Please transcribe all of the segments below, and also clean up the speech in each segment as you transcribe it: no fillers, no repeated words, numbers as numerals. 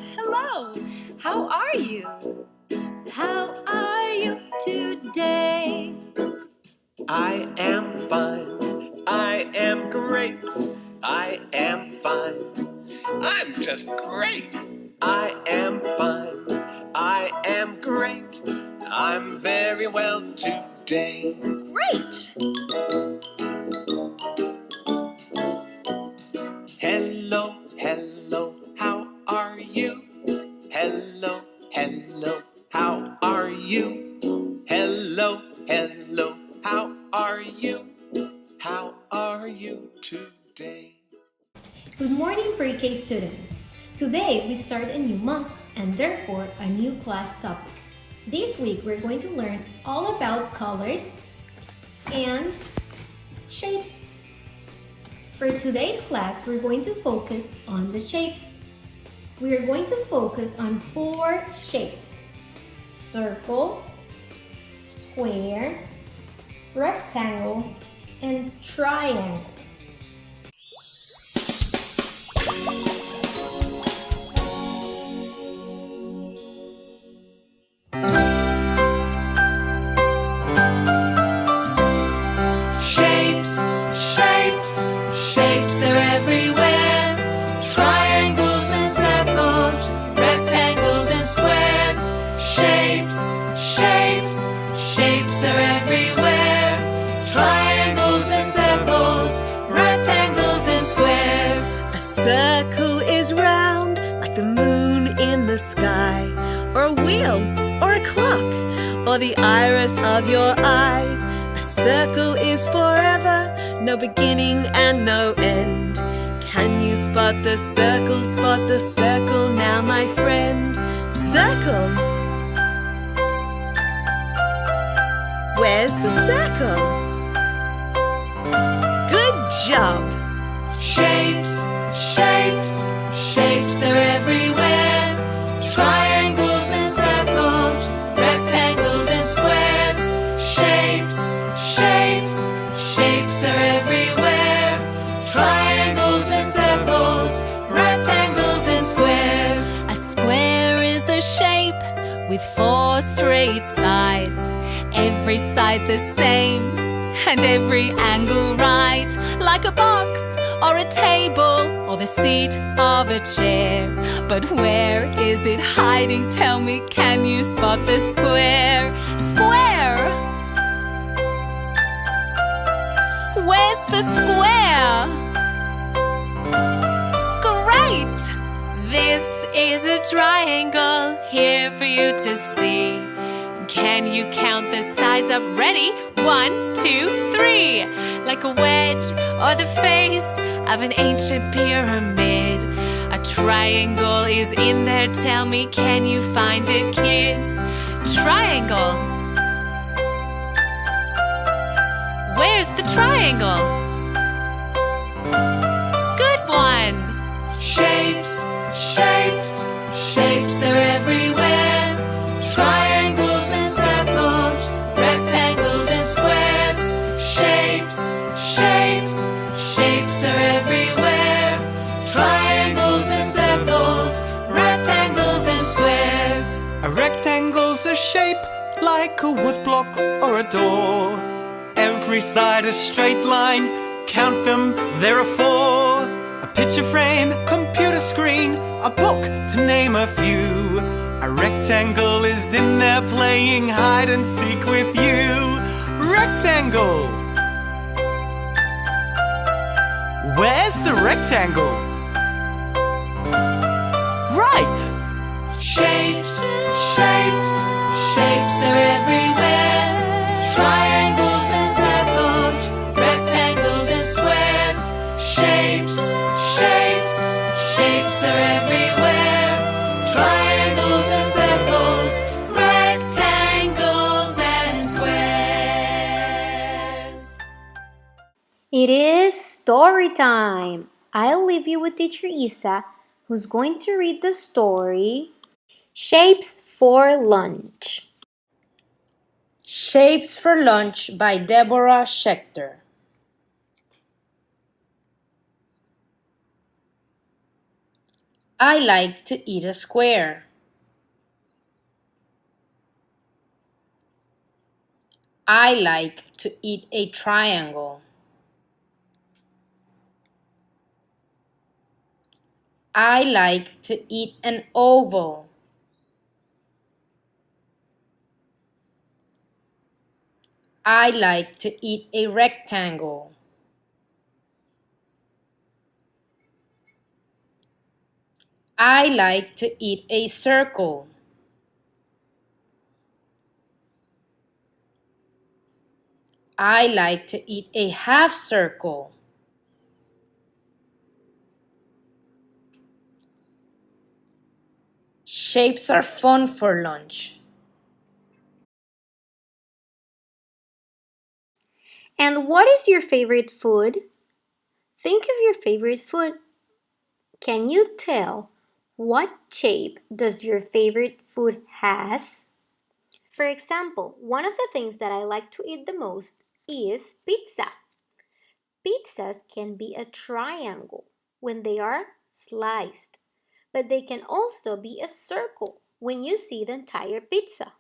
Hello, how are you? How are you today? I am fine. I am great. I am fine. I'm just great. I am fine. I am great. I'm very well today. Great! Hello, hello, how are you? Hello, hello, how are you? Hello, hello, how are you? How are you today? Good morning, pre-K students. Today we start a new month and therefore a new class topic. This week we're going to learn all about colors and shapes. For today's class, we're going to focus on the shapes. We are going to focus on 4 shapes: circle, square, rectangle, and triangle. Shapes, shapes, shapes are everywhere. Triangles and circles, rectangles and squares. Shapes, shapes, shapes are everywhere. Triangles and circles, rectangles and squares. A circle is round like the moon in the sky, or a wheel, or a clock, or the iris of your eye. A circle is forever, no beginning and no end. Can you spot the circle? Spot the circle now, my friend. Circle. Where's the circle? Good job. Shapes, shapes, shapes are everywhere. Triangles and circles, rectangles and squares. Shapes, shapes, shapes are everywhere. Triangles and circles, rectangles and squares. A square is a shape with 4 straight sides. Every side the same and every angle right. Like a box or a table or the seat of a chair. But where is it hiding? Tell me, can you spot the square? Square! Where's the square? Great! This is a triangle here for you to see. Can you count the sides up? Ready? 1, 2, 3. Like a wedge or the face of an ancient pyramid. A triangle is in there. Tell me, can you find it, kids? Triangle. Where's the triangle? Good one. Shapes, shapes, shapes are everywhere. Triangles and circles, rectangles and squares. Shapes, shapes, shapes are everywhere. Triangles and circles, rectangles and squares. A rectangle's a shape like a woodblock or a door. Every side a straight line, count them, there are 4. A picture frame, computer screen, a book, to name a few. A rectangle is in there playing hide and seek with you. Rectangle! Where's the rectangle? Right! Shapes, shapes, shapes are everywhere. Triangles and circles, rectangles and squares. Shapes, shapes, shapes are everywhere. Triangles and circles, rectangles and squares. It is story time. I'll leave you with Teacher Isa, who's going to read the story Shapes for Lunch. Shapes for Lunch by Deborah Schechter. I like to eat a square. I like to eat a triangle. I like to eat an oval. I like to eat a rectangle. I like to eat a circle. I like to eat a half circle. Shapes are fun for lunch. And what is your favorite food? Think of your favorite food. Can you tell what shape does your favorite food has? For example, one of the things that I like to eat the most is pizza. Pizzas can be a triangle when they are sliced, but they can also be a circle when you see the entire pizza.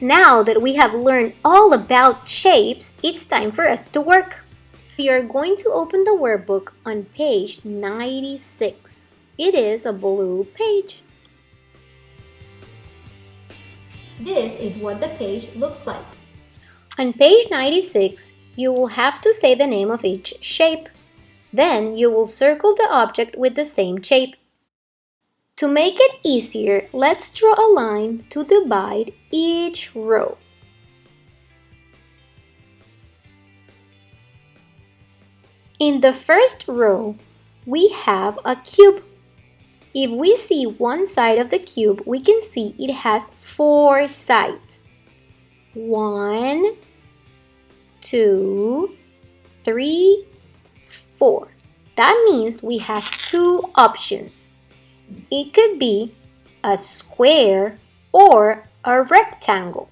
Now that we have learned all about shapes, it's time for us to work. We are going to open the workbook on page 96. It is a blue page. This is what the page looks like. On page 96, you will have to say the name of each shape. Then you will circle the object with the same shape. To make it easier, let's draw a line to divide each row. In the first row, we have a cube. If we see one side of the cube, we can see it has 4 sides. 1, 2, 3, 4. That means we have 2 options. It could be a square or a rectangle.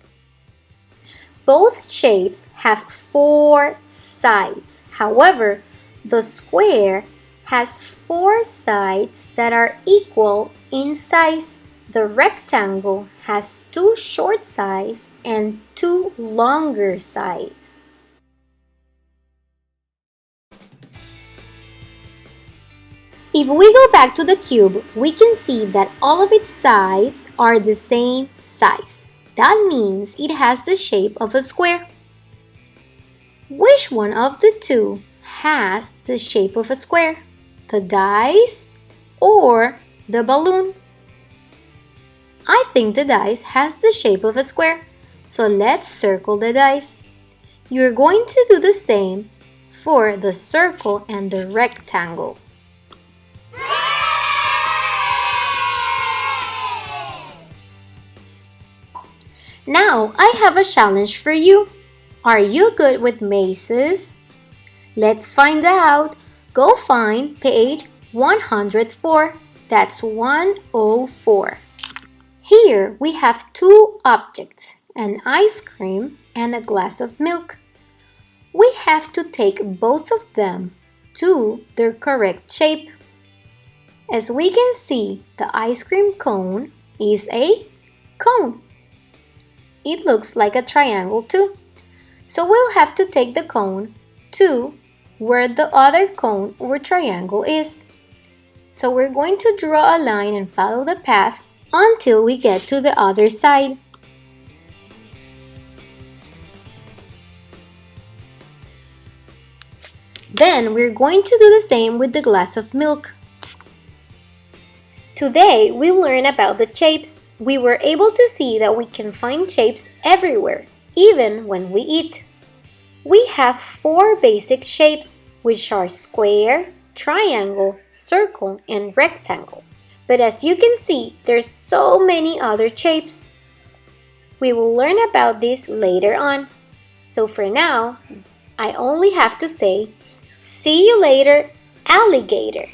Both shapes have 4 sides. However, the square has 4 sides that are equal in size. The rectangle has 2 short sides and 2 longer sides. If we go back to the cube, we can see that all of its sides are the same size. That means it has the shape of a square. Which one of the two has the shape of a square? The dice or the balloon? I think the dice has the shape of a square. So let's circle the dice. You're going to do the same for the circle and the rectangle. Now, I have a challenge for you. Are you good with mazes? Let's find out. Go find page 104. That's 104. Here we have 2 objects, an ice cream and a glass of milk. We have to take both of them to their correct shape. As we can see, the ice cream cone is a cone. It looks like a triangle too. So we'll have to take the cone to where the other cone or triangle is. So we're going to draw a line and follow the path until we get to the other side. Then we're going to do the same with the glass of milk. Today we learned about the shapes. We were able to see that we can find shapes everywhere, even when we eat. We have 4 basic shapes, which are square, triangle, circle, and rectangle. But as you can see, there's so many other shapes. We will learn about this later on. So for now, I only have to say, see you later, alligator.